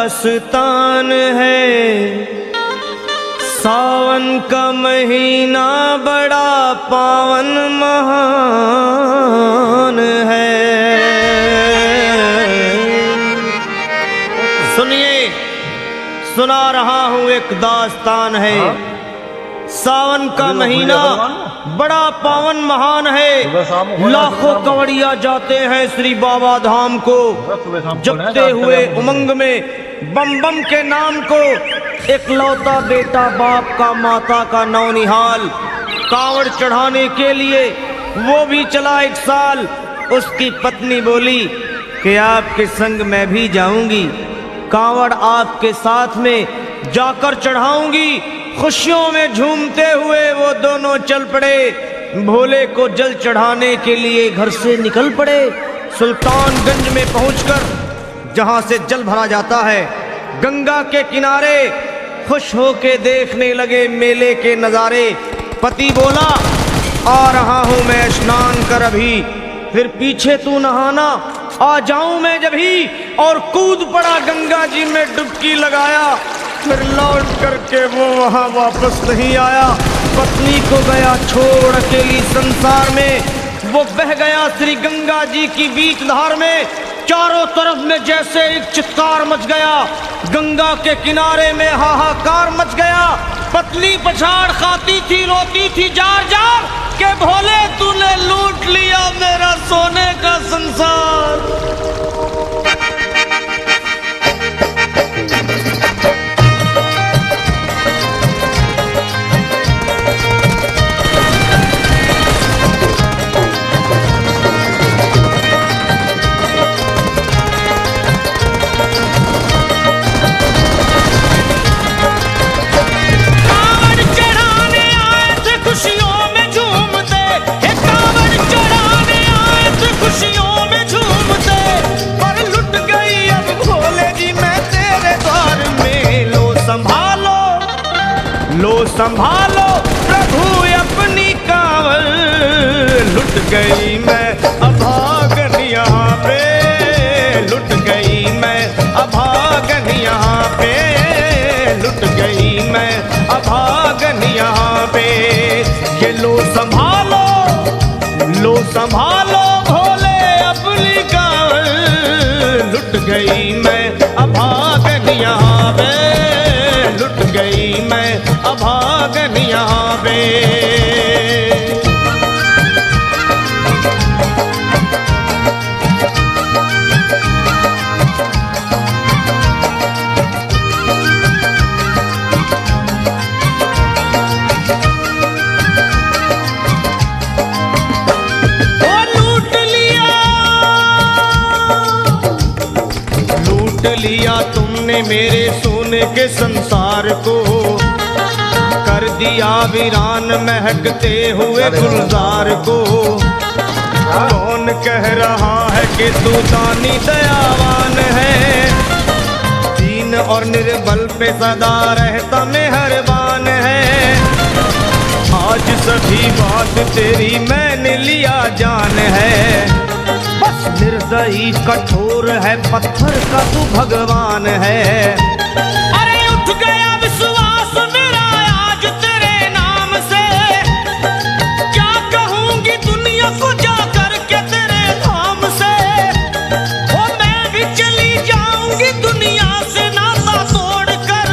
दास्तान है। सावन का महीना बड़ा पावन महान है। सुनिए, सुना रहा हूं एक दास्तान है। सावन का महीना बड़ा पावन महान है। लाखों कवड़िया जाते हैं श्री बाबा धाम को, जपते हुए उमंग में बम बम के नाम को। एक लौता बेटा बाप का माता का नौनिहाल कांवड़ चढ़ाने के लिए वो भी चला 1 साल। उसकी पत्नी बोली कि आपके संग मैं भी जाऊंगी, कांवड़ आपके साथ में जाकर चढ़ाऊंगी। खुशियों में झूमते हुए वो दोनों चल पड़े। भोले को जल चढ़ाने के लिए घर से निकल पड़े। सुल्तानगंज में पहुंचकर जहां से जल भरा जाता है, गंगा के किनारे खुश होके देखने लगे मेले के नजारे। पति बोला आ रहा हूं मैं स्नान कर अभी, फिर पीछे तू नहाना, आ जाऊं मैं जब ही। और कूद पड़ा गंगा जी में डुबकी लगाया। फिर लौट करके वो वहां वापस नहीं आया। पत्नी को गया छोड़ अकेली संसार में। वो बह गया श्री गंगा जी की बीच धार में। चारों तरफ में जैसे एक चित्कार मच गया। गंगा के किनारे में हाहाकार मच गया। पत्नी पछाड़ खाती थी, रोती थी जार जार के भोले तूने लूट लिया मेरा सोने का संसार। लो संभालो प्रभु अपनी कांवड़, लुट गई मैं अभागन यहाँ पे, लुट गई मैं अभागन यहाँ पे, लुट गई मैं अभागन यहाँ पे। ये लो संभालो भोले अपनी कांवड़, लुट गई मैं अभागन यहाँ पे, लुट गई मैं अभागन यहाँ पे। लूट लिया तुमने मेरे सोने के संसार को, कर दिया वीरान महकते हुए गुलजार को। कौन कह रहा है कि तू दानी दयावान है, दीन और निर्बल पे सदा रहता मेहरबान है। आज सभी बात तेरी मैंने लिया जान है, बस निर्दयी कठोर है पत्थर का तू भगवान है। अरे उठ गया विश्वास मेरा आज तेरे नाम से, क्या कहूंगी दुनिया को जाकर के तेरे धाम से। ओ मैं भी चली जाऊंगी दुनिया से नाता तोड़कर,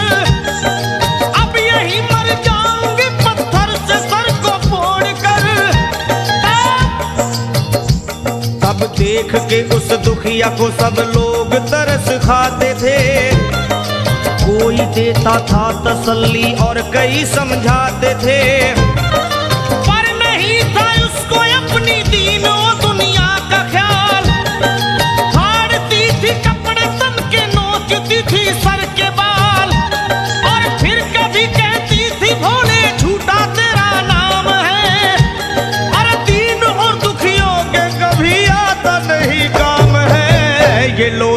अब यही मर जाऊंगी पत्थर से सर को फोड़कर। तब देख के उस दुखिया को सब लोग तरस खाते थे, कोई देता था तसल्ली और कई समझाते थे। पर नहीं था उसको अपनी दीनों दुनिया का ख्याल, फाड़ती थी कपड़े तन के, नोचती थी सर के बाल। और फिर कभी कहती थी भोले झूठा तेरा नाम है, अरे दीन और दुखियों के कभी आता नहीं काम है। ये लो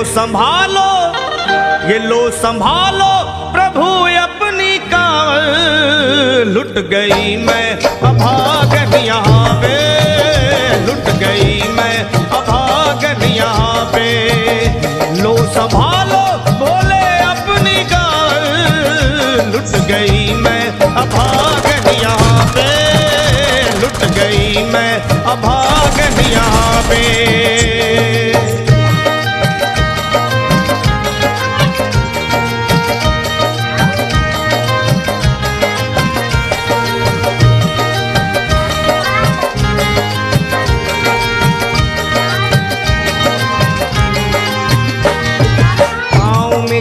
संभालो प्रभु अपनी कांवड़, लुट गई मैं अभागन यहाँ पे, लुट गई मैं अभागन यहाँ पे। लो संभालो भोले गई मैं अभागन यहाँ पे, लुट गई मैं अभागन यहाँ पे।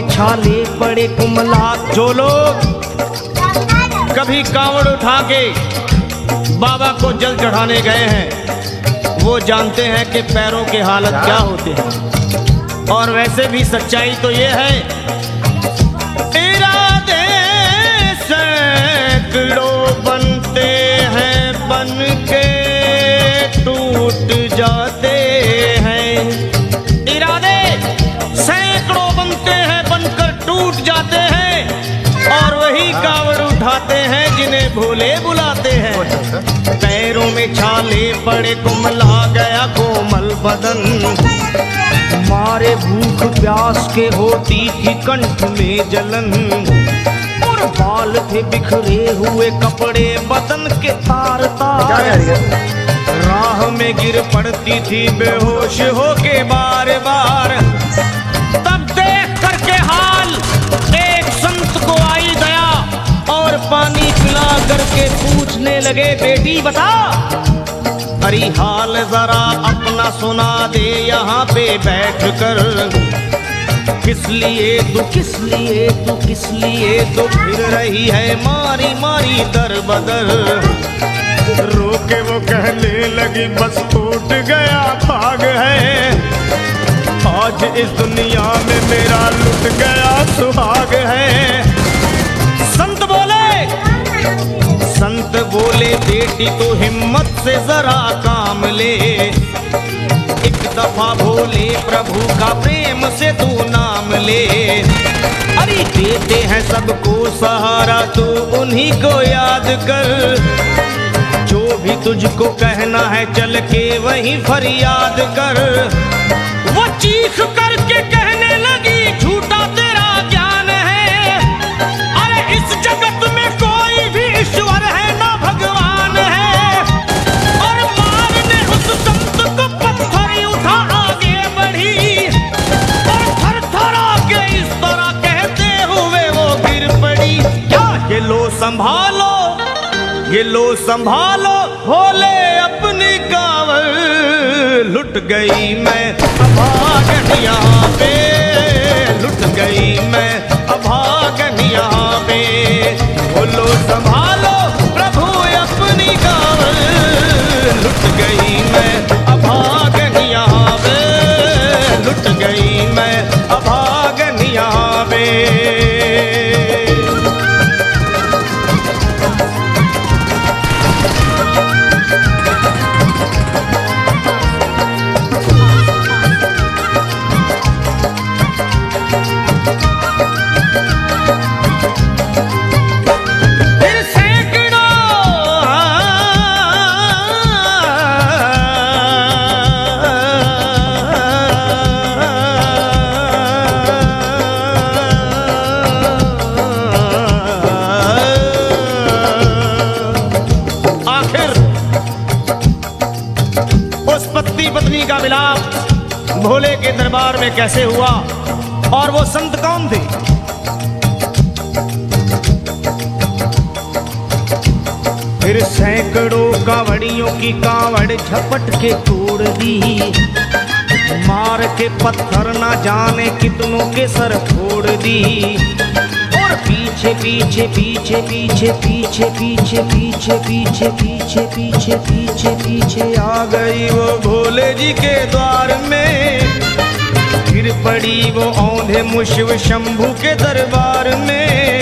छाले पड़े कुमलात, जो लोग कभी कांवड़ उठा के बाबा को जल चढ़ाने गए हैं वो जानते हैं कि पैरों के हालत क्या होते हैं। और वैसे भी सच्चाई तो ये है, इरादे सैकड़ों बनते हैं बन के टूट जाते हैं। इरादे सैकड़ों बनते हैं बनकर टूट जाते हैं और वही कावड़ उठाते हैं जिन्हें भोले बुलाते हैं। पैरों में छाले पड़े कुमला गया कोमल बदन, मारे भूख प्यास के होती थी कंठ में जलन। और बाल थे बिखरे हुए कपड़े बदन के तार तार, राह में गिर पड़ती थी बेहोश होके बार बार। तब देख करके हाल एक संत को आई दया और पानी पिला करके पूछने लगे, बेटी बता अरे हाल जरा अपना सुना दे यहाँ पे बैठ कर। किस लिए तू किस लिए तू किस लिए तो फिर रही है मारी मारी दर बदर। रोके वो कहने लगी बस टूट गया भाग है, आज इस दुनिया में मेरा लुट गया सुहाग है। संत बोले बेटी तो हिम्मत से जरा काम ले, एक दफा भोले प्रभु का प्रेम से तू नाम ले। अरे देते हैं सबको सहारा तू उन्हीं को याद कर, जो भी तुझको कहना है चल के वहीं फरियाद कर। वो चीख करके कहने लगी झूठा तेरा ज्ञान है, अरे इस जगत में कोई भी ईश्वर है ना भगवान है। और मारने उस संत को पत्थर उठा आगे बढ़ी और थर थर आके इस तरह कहते हुए वो गिर पड़ी। क्या ये लो संभालो ये लो संभालो भोले अपनी कावड़। लुट गई मैं अभागन यहाँ पे, लुट गई मैं अभागन यहाँ पे। बोलो संभालो प्रभु अपनी कावड़, लुट गई मैं अभागन यहाँ पे, लुट गई मैं अभागन यहाँ पे। पत्नी का मिलाप भोले के दरबार में कैसे हुआ और वो संत कौन थे? फिर सैकड़ों कावड़ियों की कावड़ झपट के तोड़ दी, मार के पत्थर ना जाने कितनों के सर फोड़ दी। और पीछे पीछे पीछे पीछे पीछे पीछे पीछे पीछे पीछे पीछे पीछे पीछे आ गई वो भोले जी के द्वार में। फिर पड़ी वो औंधे मुशिव शंभू के दरबार में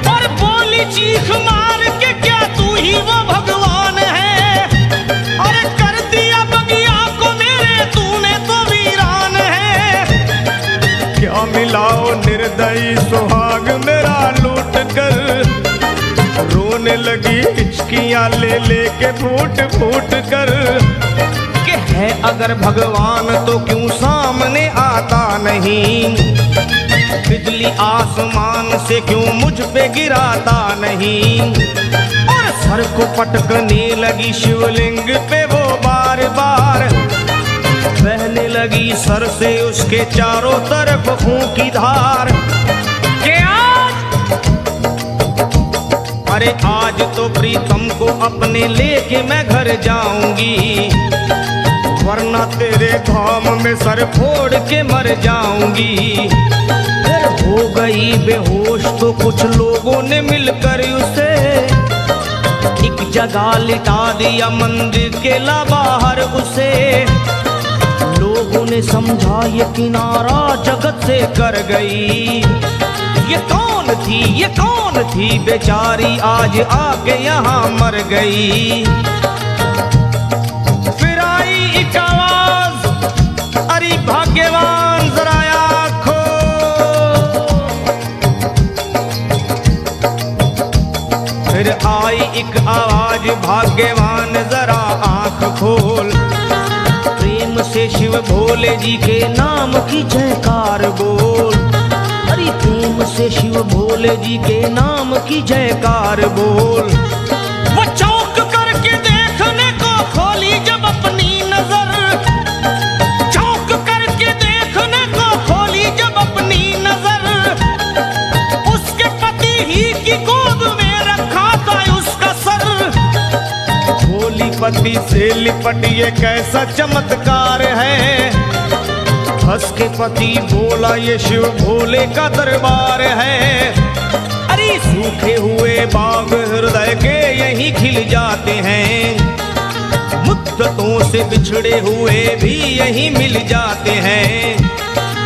और बोली चीख मार के क्या तू ही वो भगवान है? अरे कर दिया बगिया को मेरे तूने तो वीरान है। क्या मिलाओ निर्दयी सुहाग मेरा लूट कर, रोने लगी हिचकियां ले लेके फूट फूट कर। कि है अगर भगवान तो क्यों सामने आता नहीं? बिजली तेरी आसमान से क्यों मुझ पे गिराता नहीं। और सर को पटकने लगी शिवलिंग पे वो बार बार, बहने लगी सर से उसके चारों तरफ खून की धार। के अरे आज तो प्रीतम को अपने लेके मैं घर जाऊंगी, वरना तेरे धाम में सर फोड़ के मर जाऊंगी। फिर हो गई बेहोश तो कुछ लोगों ने मिलकर उसे एक जगह लिटा दिया मंदिर के ला बाहर उसे। लोगों ने समझा ये किनारा जगत से कर गई। ये कौन थी बेचारी आज आके यहाँ मर गई। फिर आई एक आवाज, अरे भाग्यवान जरा आँखो। फिर आई एक आवाज, भाग्यवान जरा आँख खोल। प्रेम से शिव भोले जी के नाम की जयकार बोल। अरे प्रेम से शिव भोले जी के नाम की जयकार बोल। वो चौंक करके देखने को खोली जब अपनी नजर, चौंक करके देखने को खोली जब अपनी नजर। उसके पति ही की गोद में रखा था उसका सर। भोली पति से लिपट ये कैसा चमत्कार है। हंस के पति बोला ये शिव भोले का दरबार है। अरे सूखे हुए बाग हृदय के यहीं खिल जाते हैं। मुद्दतों से बिछड़े हुए भी यहीं मिल जाते हैं।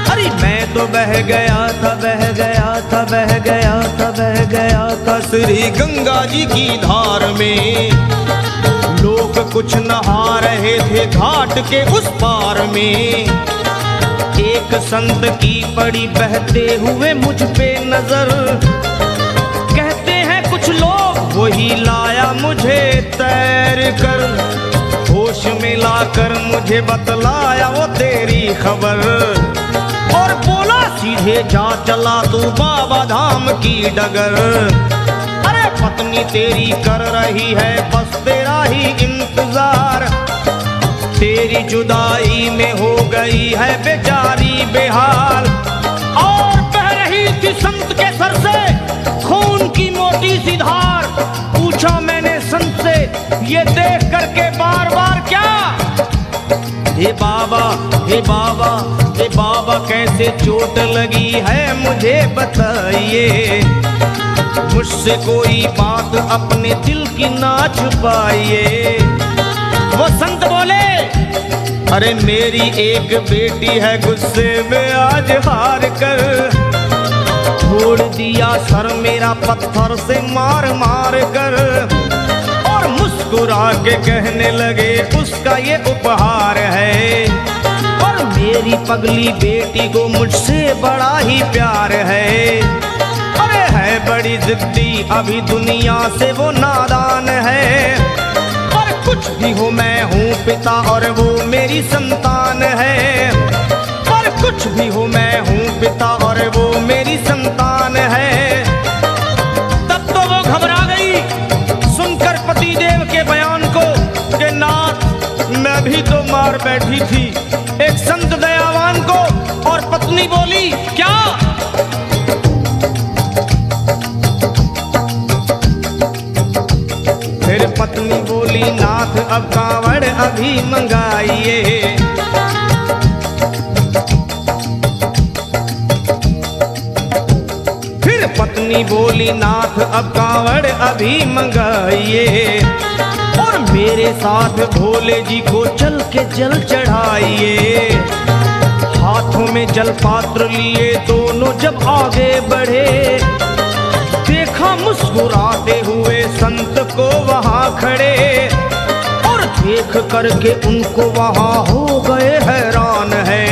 अरे मैं तो बह गया था, बह गया था, बह गया था, बह गया था श्री गंगा जी की धार में। लोग कुछ नहा रहे थे घाट के उस पार में। एक संत की पड़ी बहते हुए मुझ पे नजर। कहते हैं कुछ लोग वही लाया मुझे तैर कर। होश में लाकर मुझे बतलाया वो तेरी खबर। और बोला सीधे जा चला तू बाबा धाम की डगर। अरे पत्नी तेरी कर रही है बस तेरा ही इंतजार। तेरी जुदाई में हो गई है बेचारी बेहाल। और बह रही थी संत के सर से खून की मोटी सी धार। पूछा मैंने संत से ये देख करके बार बार क्या। हे बाबा, हे बाबा, हे बाबा कैसे चोट लगी है मुझे बताइए। मुझसे कोई बात अपने दिल की ना छुपाइए। वो संत बोले अरे मेरी एक बेटी है गुस्से में आज हार कर। छोड़ दिया सर मेरा पत्थर से मार मार कर। और मुस्कुरा के कहने लगे उसका ये उपहार है। और मेरी पगली बेटी को मुझसे बड़ा ही प्यार है। अरे है बड़ी जिद्दी अभी दुनिया से वो नादान है। कुछ भी हो मैं हूँ पिता और वो मेरी संतान है। पर कुछ भी हो मैं हूँ पिता और वो मेरी संतान है। तब तो वो घबरा गई सुनकर पति देव के बयान को कि नाथ मैं भी तो मार बैठी थी एक संत दयावान को। और पत्नी बोली क्या। फिर पत्नी बोली नाथ अब कांवड़ अभी मंगाइए। फिर पत्नी बोली नाथ अब कांवड़ अभी मंगाइए। और मेरे साथ भोले जी को चल के जल चढ़ाइए। हाथों में जल पात्र लिए दोनों जब आगे बढ़े। देखा मुस्कुराते हुए संत को वहाँ खड़े। और देख करके उनको वहाँ हो गए हैरान है।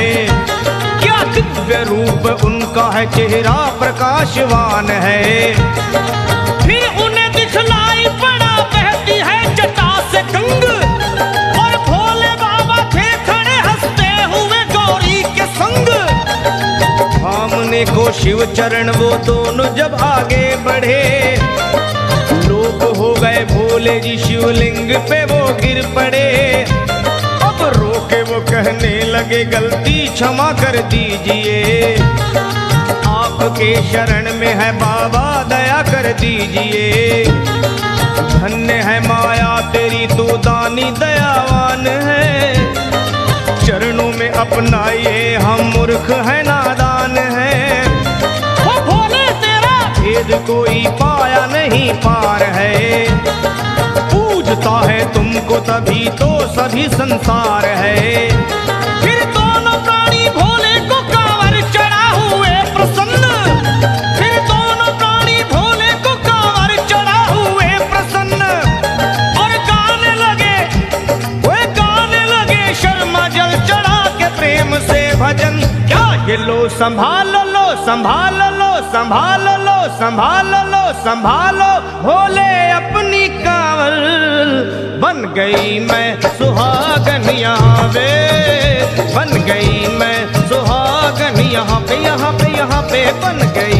क्या दिव्य रूप उनका है, चेहरा प्रकाशवान है। फिर उन्हें दिखलाई पड़ा बहती है जटा से गंग। और भोले बाबा थे खड़े हंसते हुए गौरी के संग। धाम पाने को शिव चरण वो दोनों जब आगे बढ़े, लोग हो गए भोले जी शिवलिंग पे वो गिर पड़े। अब रोके वो कहने लगे गलती क्षमा कर दीजिए, आपके शरण में है बाबा दया कर दीजिए। धन्य है माया तेरी तू दानी दयावान है, चरणों में अपनाइए हम मूर्ख है नादान है। वो भोले तेरा भेद कोई पाया नहीं पार है, पूजता है तुमको तभी तो सभी संसार है। फिर दोनों प्राणी भोले को कांवर चढ़ा हुए प्रसन्न, फिर दोनों प्राणी भोले को कांवर चढ़ा हुए प्रसन्न, और गाने लगे वो गाने लगे शर्मा जल चढ़ा के प्रेम से भजन। क्या ये लो संभालो लो संभालो लो संभालो लो संभालो लो संभालो, भोले अपनी कांवर बन गई मैं सुहागन यहाँ पे, बन गई मैं सुहागन यहाँ पे यहाँ पे यहाँ पे बन गई।